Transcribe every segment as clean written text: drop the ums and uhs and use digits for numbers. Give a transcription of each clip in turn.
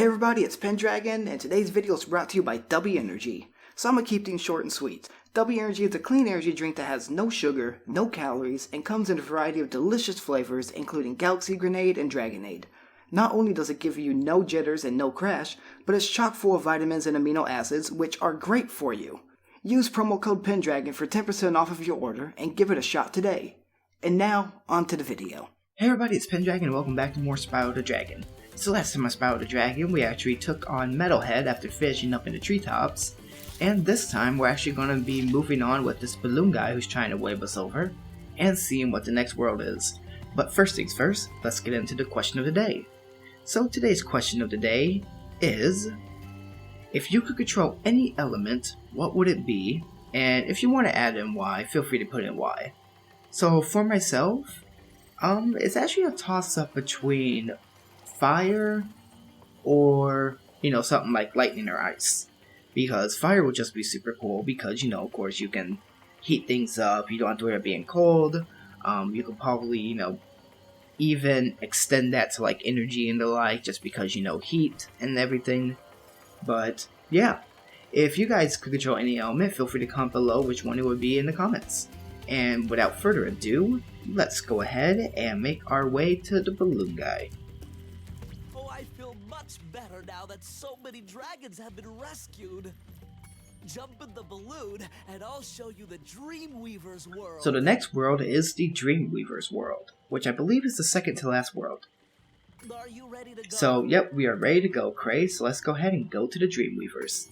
Hey everybody, it's Pendragon, and today's video is brought to you by W Energy. So I'm gonna keep things short and sweet. W Energy is a clean energy drink that has no sugar, no calories, and comes in a variety of delicious flavors, including Galaxy Grenade and Dragonade. Not only does it give you no jitters and no crash, but it's chock full of vitamins and amino acids, which are great for you. Use promo code Pendragon for 10% off of your order, and give it a shot today. And now, on to the video. Hey everybody, it's Pendragon and welcome back to more Spyro the Dragon. So last time on Spyro the Dragon, we actually took on Metalhead after finishing up in the treetops. And this time, we're actually going to be moving on with this balloon guy who's trying to wave us over, and seeing what the next world is. But first things first, let's get into the question of the day. So today's question of the day is, if you could control any element, what would it be? And if you want to add in why, feel free to put in why. So for myself, it's actually a toss-up between fire or, something like lightning or ice. Because fire would just be super cool because, of course you can heat things up, you don't have to worry about being cold. You could probably, even extend that to like energy and the like just because, heat and everything. But yeah, if you guys could control any element, feel free to comment below which one it would be in the comments. And without further ado, let's go ahead and make our way to the balloon guy. Oh, I feel much better now that so many dragons have been rescued. Jump in the balloon and I'll show you the Dreamweaver's world. So the next world is the Dreamweaver's world, which I believe is the second to last world. Are you ready to go? So yep, we are ready to go, Cray, so let's go ahead and go to the Dreamweavers.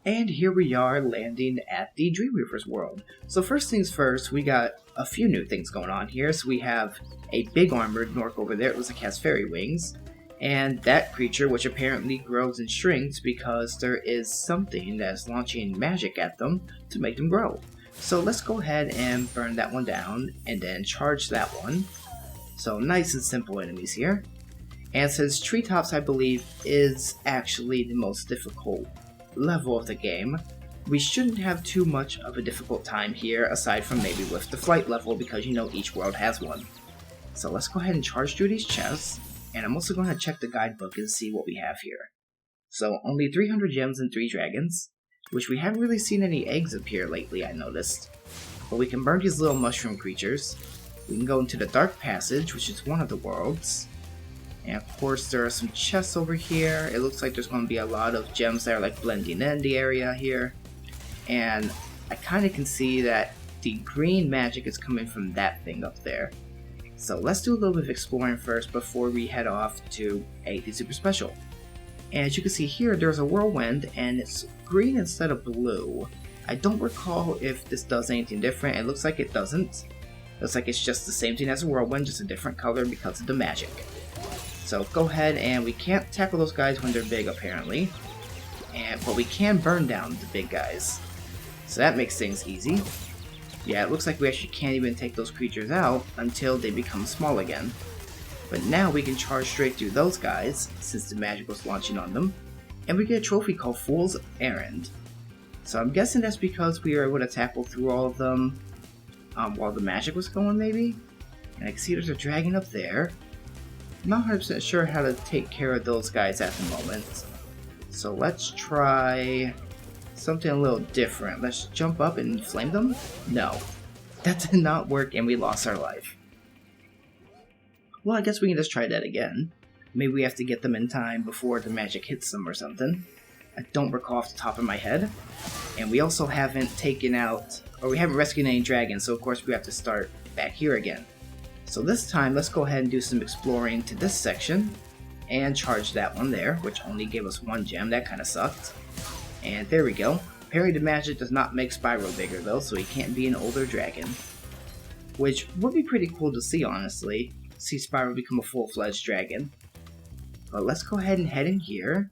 And here we are landing at the Dreamweaver's world. So first things first, we got a few new things going on here. So we have a big armored Nork over there. It looks like it has fairy wings. And that creature, which apparently grows and shrinks because there is something that's launching magic at them to make them grow. So let's go ahead and burn that one down and then charge that one. So nice and simple enemies here. And since Treetops, I believe, is actually the most difficult level of the game, we shouldn't have too much of a difficult time here aside from maybe with the flight level because each world has one. So let's go ahead and charge through these chests, and I'm also going to check the guidebook and see what we have here. So only 300 gems and 3 dragons, which we haven't really seen any eggs appear lately, I noticed. But we can burn these little mushroom creatures. We can go into the dark passage, which is one of the worlds. And of course there are some chests over here. It looks like there's going to be a lot of gems that are like blending in the area here. And I kind of can see that the green magic is coming from that thing up there. So let's do a little bit of exploring first before we head off to the super special. And as you can see here, there's a whirlwind and it's green instead of blue. I don't recall if this does anything different. It looks like it doesn't. Looks like it's just the same thing as a whirlwind, just a different color because of the magic. So go ahead, and we can't tackle those guys when they're big apparently, but we can burn down the big guys. So that makes things easy. Yeah, it looks like we actually can't even take those creatures out until they become small again. But now we can charge straight through those guys, since the magic was launching on them, and we get a trophy called Fool's Errand. So I'm guessing that's because we were able to tackle through all of them while the magic was going maybe? And I can see there's a dragon up there. I'm not 100% sure how to take care of those guys at the moment. So let's try something a little different. Let's jump up and flame them? No. That did not work and we lost our life. Well, I guess we can just try that again. Maybe we have to get them in time before the magic hits them or something. I don't recall off the top of my head. And we also haven't taken out, or we haven't rescued any dragons, so of course we have to start back here again. So this time, let's go ahead and do some exploring to this section, and charge that one there, which only gave us 1 gem, that kind of sucked. And there we go. Parry the magic does not make Spyro bigger though, so he can't be an older dragon. Which would be pretty cool to see, honestly, see Spyro become a full-fledged dragon. But let's go ahead and head in here.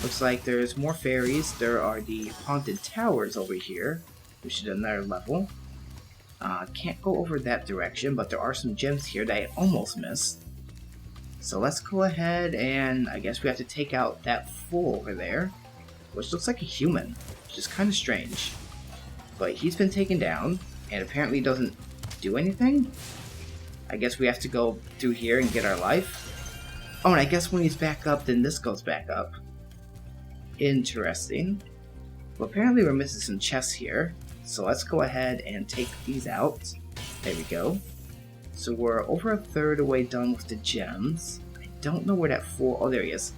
Looks like there's more fairies, there are the haunted towers over here, which is another level. Can't go over that direction, but there are some gems here that I almost missed. So let's go ahead and I guess we have to take out that fool over there, which looks like a human, which is kind of strange. But he's been taken down, and apparently doesn't do anything. I guess we have to go through here and get our life. Oh, and I guess when he's back up, then this goes back up. Interesting. Well, apparently we're missing some chests here, so let's go ahead and take these out. There we go. So we're over a third away done with the gems. I don't know where that fool... Oh, there he is.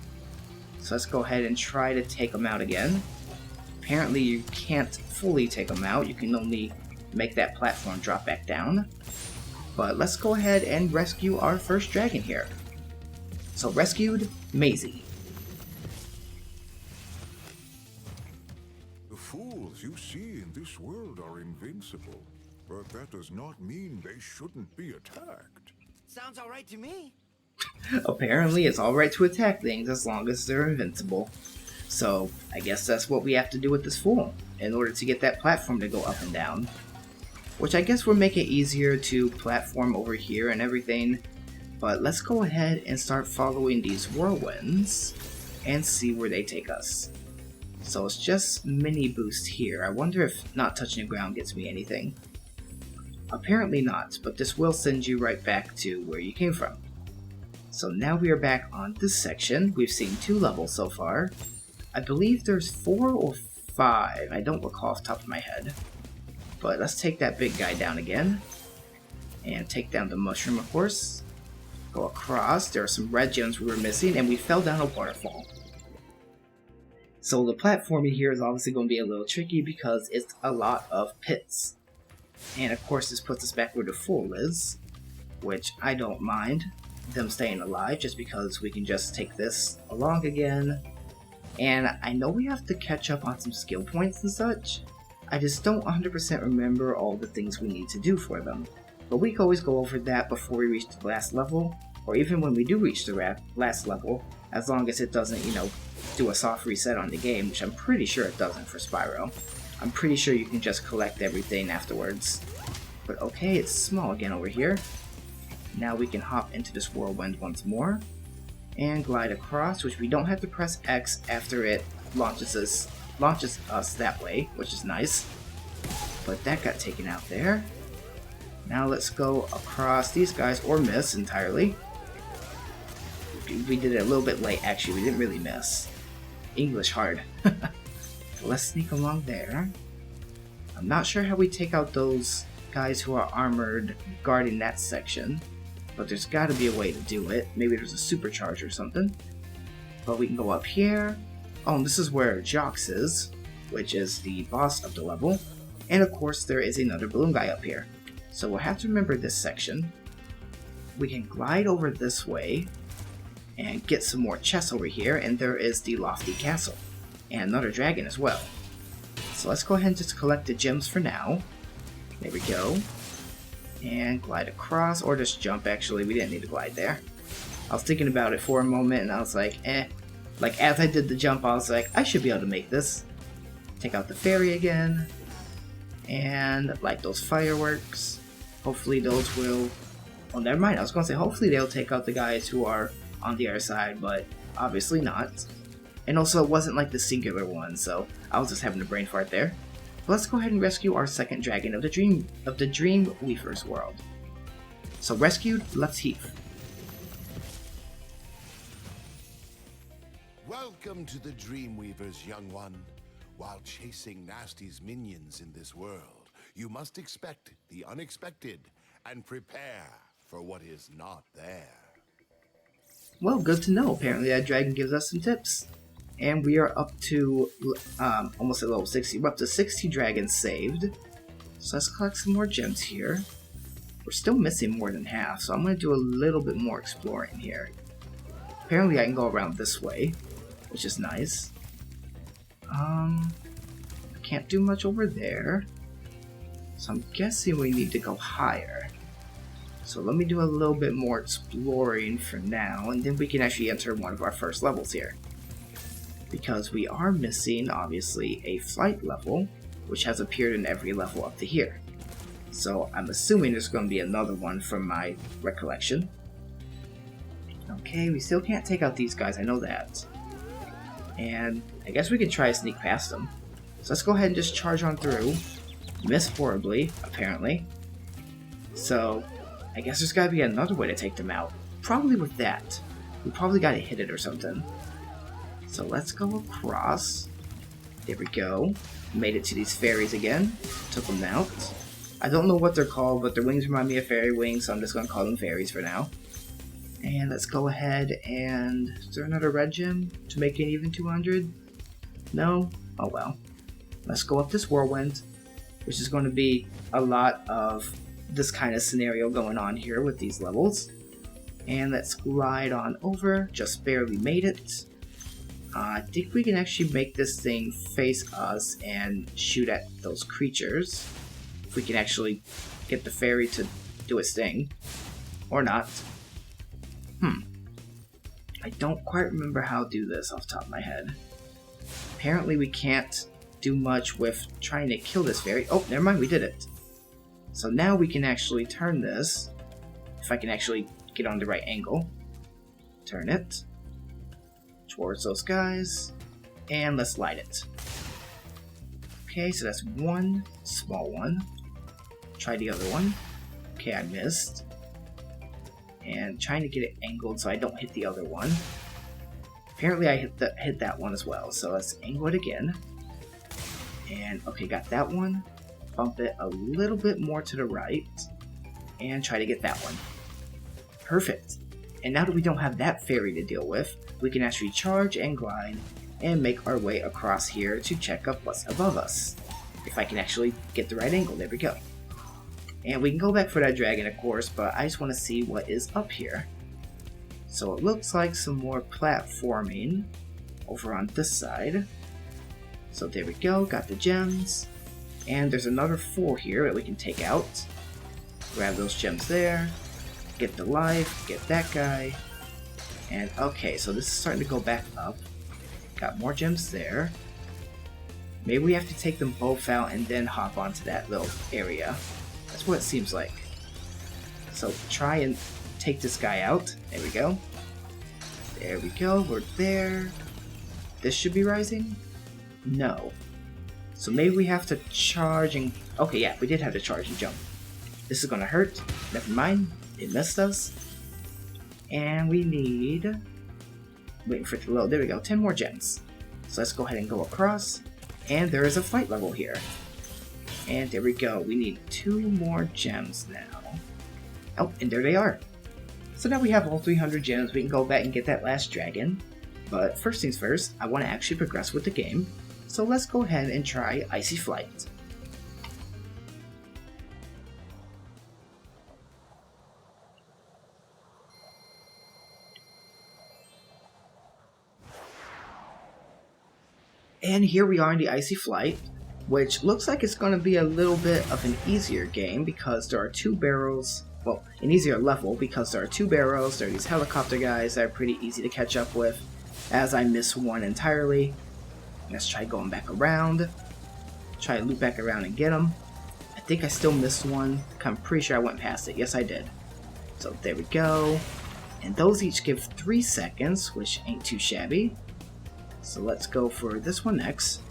So let's go ahead and try to take him out again. Apparently you can't fully take him out, you can only make that platform drop back down. But let's go ahead and rescue our first dragon here. So rescued, Maisie. The fools you see in this world are invincible, but that does not mean they shouldn't be attacked. Sounds alright to me. Apparently it's alright to attack things as long as they're invincible. So I guess that's what we have to do with this fool in order to get that platform to go up and down. Which I guess will make it easier to platform over here and everything. But let's go ahead and start following these whirlwinds and see where they take us. So it's just mini boost here. I wonder if not touching the ground gets me anything. Apparently not, but this will send you right back to where you came from. So now we are back on this section. We've seen 2 levels so far. I believe there's 4 or 5. I don't recall off the top of my head. But let's take that big guy down again. And take down the mushroom, of course. Go across. There are some red gems we were missing, and we fell down a waterfall. So the platforming here is obviously going to be a little tricky because it's a lot of pits. And of course this puts us back where the fool is, which I don't mind them staying alive just because we can just take this along again. And I know we have to catch up on some skill points and such. I just don't 100% remember all the things we need to do for them. But we can always go over that before we reach the last level, or even when we do reach the last level, as long as it doesn't, do a soft reset on the game, which I'm pretty sure it doesn't for Spyro. I'm pretty sure you can just collect everything afterwards. But okay, it's small again over here. Now we can hop into this whirlwind once more, and glide across, which we don't have to press X after it launches us that way, which is nice. But that got taken out there. Now let's go across these guys, or miss entirely. We did it a little bit late, actually. We didn't really miss. English hard. So let's sneak along there. I'm not sure how we take out those guys who are armored guarding that section, but there's got to be a way to do it. Maybe there's a supercharge or something. But we can go up here. Oh, and this is where Jox is, which is the boss of the level. And of course there is another balloon guy up here. So we'll have to remember this section. We can glide over this way and get some more chests over here, and there is the lofty castle. And another dragon as well. So let's go ahead and just collect the gems for now. There we go. And glide across, or just jump actually, we didn't need to glide there. I was thinking about it for a moment and I was like, Like as I did the jump I was like, I should be able to make this. Take out the fairy again. And light those fireworks. Hopefully those will... Oh, never mind, I was going to say hopefully they'll take out the guys who are on the other side, but obviously not. And also it wasn't like the singular one, so I was just having a brain fart there. But let's go ahead and rescue our second dragon of the Dream Weaver's world. So rescued, let's heave. Welcome to the Dreamweavers, young one. While chasing Nasty's minions in this world, you must expect the unexpected and prepare for what is not there. Well, good to know. Apparently that dragon gives us some tips. And we are up to almost at level 60. We're up to 60 dragons saved. So let's collect some more gems here. We're still missing more than half, so I'm going to do a little bit more exploring here. Apparently I can go around this way, which is nice. I can't do much over there. So I'm guessing we need to go higher. So let me do a little bit more exploring for now, and then we can actually enter one of our first levels here. Because we are missing, obviously, a flight level, which has appeared in every level up to here. So I'm assuming there's going to be another one from my recollection. Okay, we still can't take out these guys, I know that. And I guess we can try to sneak past them. So let's go ahead and just charge on through. Miss horribly, apparently. So I guess there's gotta be another way to take them out. Probably with that. We probably gotta hit it or something. So let's go across. There we go. Made it to these fairies again. Took them out. I don't know what they're called, but their wings remind me of fairy wings, so I'm just gonna call them fairies for now. And let's go ahead and... Is there another red gem to make it even 200? No? Oh well. Let's go up this whirlwind, which is going to be a lot of this kind of scenario going on here with these levels. And let's glide on over. Just barely made it. I think we can actually make this thing face us and shoot at those creatures. If we can actually get the fairy to do its thing. Or not. I don't quite remember how to do this off the top of my head. Apparently we can't do much with trying to kill this fairy. Oh, never mind, we did it. So now we can actually turn this. If I can actually get on the right angle. Turn it towards those guys. And let's light it. Okay, so that's one small one. Try the other one. Okay, I missed. And trying to get it angled so I don't hit the other one. Apparently I hit that one as well, so let's angle it again. And okay, got that one. Bump it a little bit more to the right. And try to get that one. Perfect. And now that we don't have that fairy to deal with, we can actually charge and glide and make our way across here to check up what's above us. If I can actually get the right angle, there we go. And we can go back for that dragon, of course, but I just want to see what is up here. So it looks like some more platforming over on this side. So there we go, got the gems. And there's another 4 here that we can take out. Grab those gems there. Get the life, get that guy. And okay, so this is starting to go back up. Got more gems there. Maybe we have to take them both out and then hop onto that little area. That's what it seems like. So try and take this guy out. There we go. There we go. We're there. This should be rising? No. So maybe we have to charge and... Okay, yeah, we did have to charge and jump. This is gonna hurt. Never mind. It missed us. And we need... Waiting for it to load. There we go. 10 more gems. So let's go ahead and go across. And there is a fight level here. And there we go. We need 2 more gems now. Oh, and there they are. So now we have all 300 gems. We can go back and get that last dragon. But first things first, I want to actually progress with the game. So let's go ahead and try Icy Flight. And here we are in the Icy Flight, which looks like it's going to be a little bit of an easier game because there are 2 barrels, well, an easier level because there are 2 barrels, there are these helicopter guys that are pretty easy to catch up with, as I missed one entirely. Let's try going back around, try to loop back around and get them. I think I still missed one, I'm pretty sure I went past it, yes I did. So there we go, and those each give 3 seconds, which ain't too shabby. So let's go for this one next.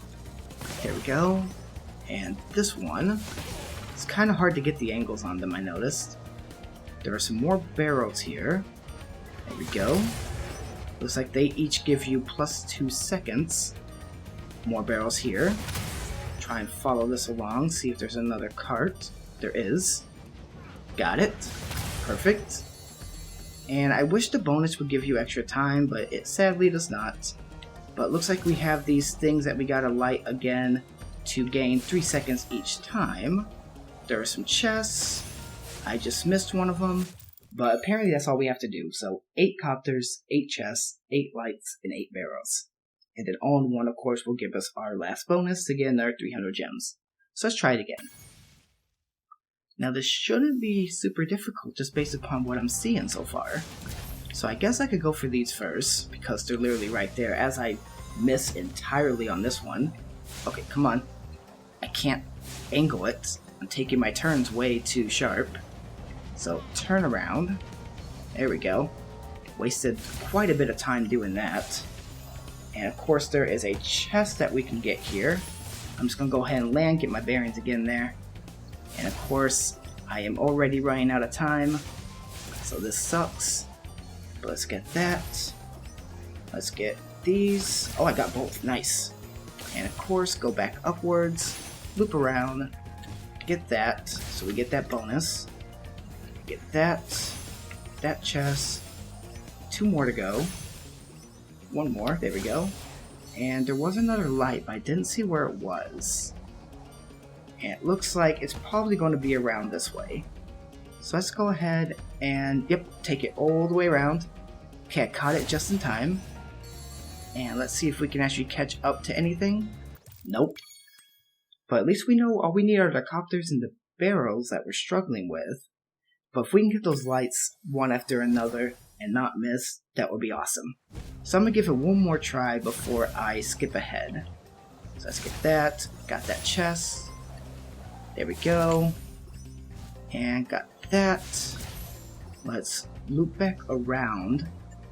There we go. And this one. It's kind of hard to get the angles on them, I noticed. There are some more barrels here. There we go. Looks like they each give you plus 2 seconds. More barrels here. Try and follow this along, see if there's another cart. There is. Got it. Perfect. And I wish the bonus would give you extra time, but it sadly does not. But looks like we have these things that we gotta light again to gain 3 seconds each time. There are some chests. I just missed one of them. But apparently that's all we have to do. So 8 copters, 8 chests, 8 lights, and 8 barrels. And then all in one, of course, will give us our last bonus to get another 300 gems. So let's try it again. Now this shouldn't be super difficult just based upon what I'm seeing so far. So I guess I could go for these first, because they're literally right there, as I miss entirely on this one. Okay, come on. I can't angle it. I'm taking my turns way too sharp. So, turn around. There we go. Wasted quite a bit of time doing that. And of course there is a chest that we can get here. I'm just going to go ahead and land, get my bearings again there. And of course, I am already running out of time, so this sucks. But let's get that. Let's get these. Oh, I got both. Nice. And of course, go back upwards, loop around, get that, so we get that bonus. Get that chest. 2 more to go. 1 more, there we go. And there was another light, but I didn't see where it was. And it looks like it's probably going to be around this way. So let's go ahead and, yep, take it all the way around. Okay, I caught it just in time. And let's see if we can actually catch up to anything. Nope. But at least we know all we need are the copters and the barrels that we're struggling with. But if we can get those lights one after another and not miss, that would be awesome. So I'm going to give it one more try before I skip ahead. So let's get that. Got that chest. There we go. And got that. Let's loop back around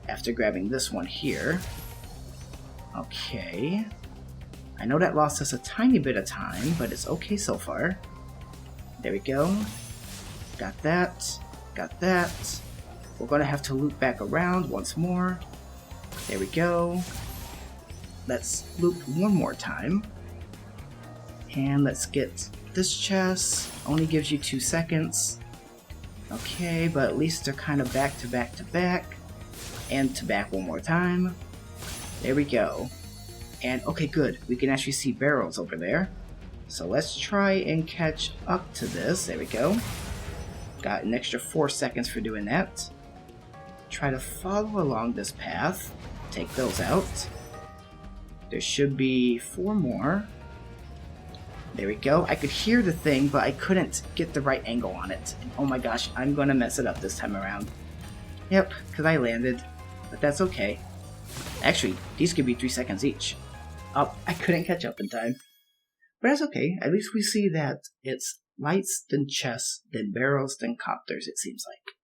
after grabbing this one here. Okay. I know that lost us a tiny bit of time, but it's okay so far. There we go. Got that. Got that. We're going to have to loop back around once more. There we go. Let's loop one more time. And let's get this chest. Only gives you 2 seconds. Okay, but at least they're kind of back to back to back. And to back one more time. There we go. And okay, good. We can actually see barrels over there. So let's try and catch up to this. There we go. Got an extra 4 seconds for doing that. Try to follow along this path. Take those out. There should be 4 more. There we go. I could hear the thing, but I couldn't get the right angle on it. And oh my gosh, I'm gonna mess it up this time around. Yep, because I landed. But that's okay. Actually, these could be 3 seconds each. Oh, I couldn't catch up in time. But that's okay. At least we see that it's lights, then chests, then barrels, then copters, it seems like.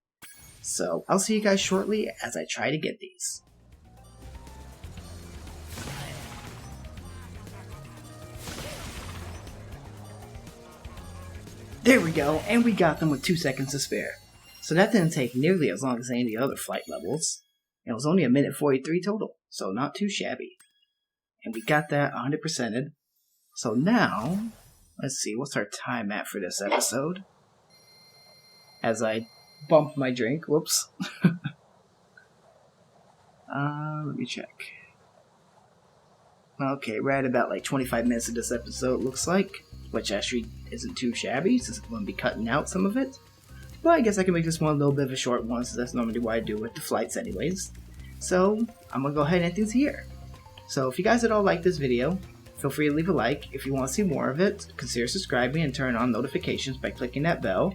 So, I'll see you guys shortly as I try to get these. There we go, and we got them with 2 seconds to spare. So that didn't take nearly as long as any of the other flight levels. It was only 1:43 total, so not too shabby. And we got that 100%ed. So now, let's see, what's our time at for this episode? As I bump my drink, whoops. Let me check. Okay, we're at about like 25 minutes of this episode, looks like. Which actually isn't too shabby, since I'm going to be cutting out some of it. But I guess I can make this one a little bit of a short one, since that's normally what I do with the flights anyways. So, I'm going to go ahead and end things here. So, if you guys at all like this video, feel free to leave a like. If you want to see more of it, consider subscribing and turn on notifications by clicking that bell.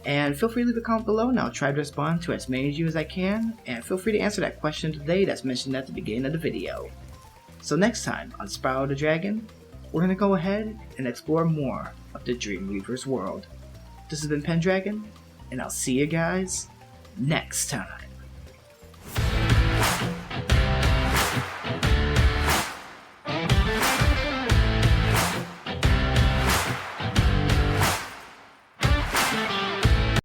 And feel free to leave a comment below, and I'll try to respond to as many of you as I can. And feel free to answer that question today that's mentioned at the beginning of the video. So next time on Spyro the Dragon, we're going to go ahead and explore more of the Dreamweaver's world. This has been Pendragon, and I'll see you guys next time.